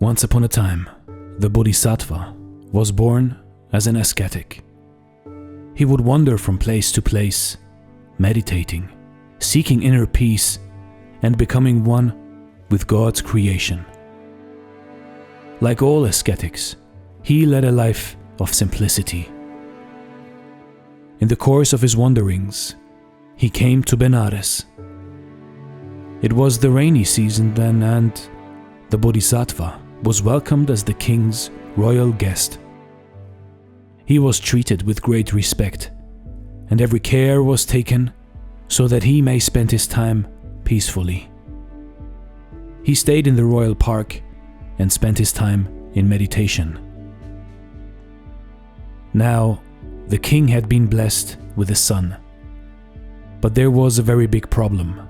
Once upon a time, the Bodhisattva was born as an ascetic. He would wander from place to place, meditating, seeking inner peace, and becoming one with God's creation. Like all ascetics, he led a life of simplicity. In the course of his wanderings, he came to Benares. It was the rainy season then, and the Bodhisattva was welcomed as the king's royal guest. He was treated with great respect, and every care was taken so that he may spend his time peacefully. He stayed in the royal park and spent his time in meditation. Now, the king had been blessed with a son, but there was a very big problem.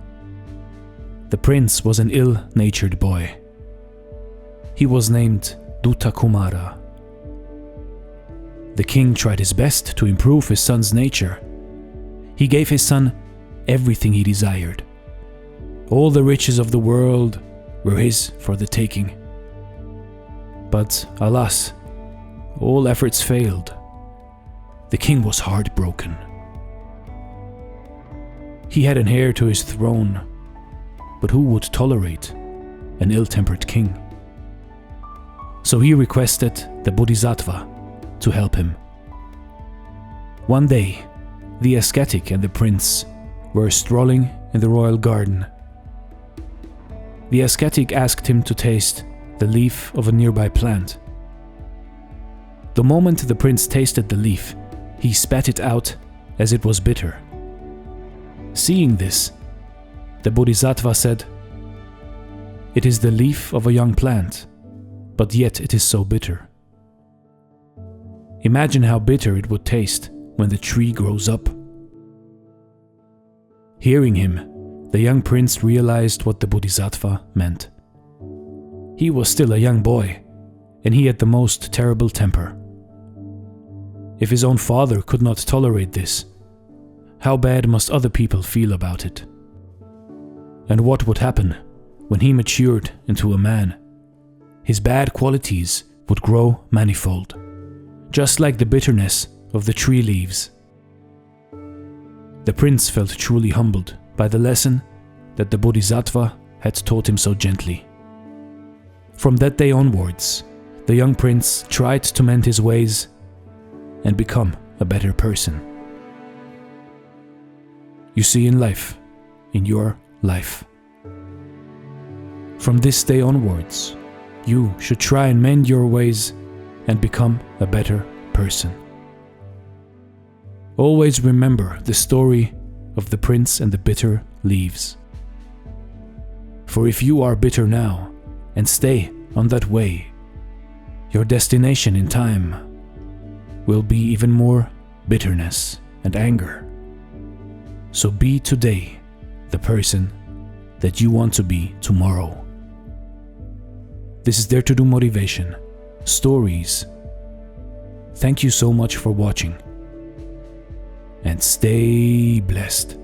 The prince was an ill-natured boy. He was named Duta Kumara. The king tried his best to improve his son's nature. He gave his son everything he desired. All the riches of the world were his for the taking. But alas, all efforts failed. The king was heartbroken. He had an heir to his throne, but who would tolerate an ill-tempered king? So he requested the Bodhisattva to help him. One day, the ascetic and the prince were strolling in the royal garden. The ascetic asked him to taste the leaf of a nearby plant. The moment the prince tasted the leaf, he spat it out as it was bitter. Seeing this, the Bodhisattva said, "It is the leaf of a young plant, but yet it is so bitter. Imagine how bitter it would taste when the tree grows up." Hearing him, the young prince realized what the Bodhisattva meant. He was still a young boy, and he had the most terrible temper. If his own father could not tolerate this, how bad must other people feel about it? And what would happen when he matured into a man? His bad qualities would grow manifold, just like the bitterness of the tree leaves. The prince felt truly humbled by the lesson that the Bodhisattva had taught him so gently. From that day onwards, the young prince tried to mend his ways and become a better person. You see, in life, in your life, from this day onwards, you should try and mend your ways and become a better person. Always remember the story of the prince and the bitter leaves. For if you are bitter now and stay on that way, your destination in time will be even more bitterness and anger. So be today the person that you want to be tomorrow. This is Dare to Do Motivation, Stories. Thank you so much for watching, and stay blessed.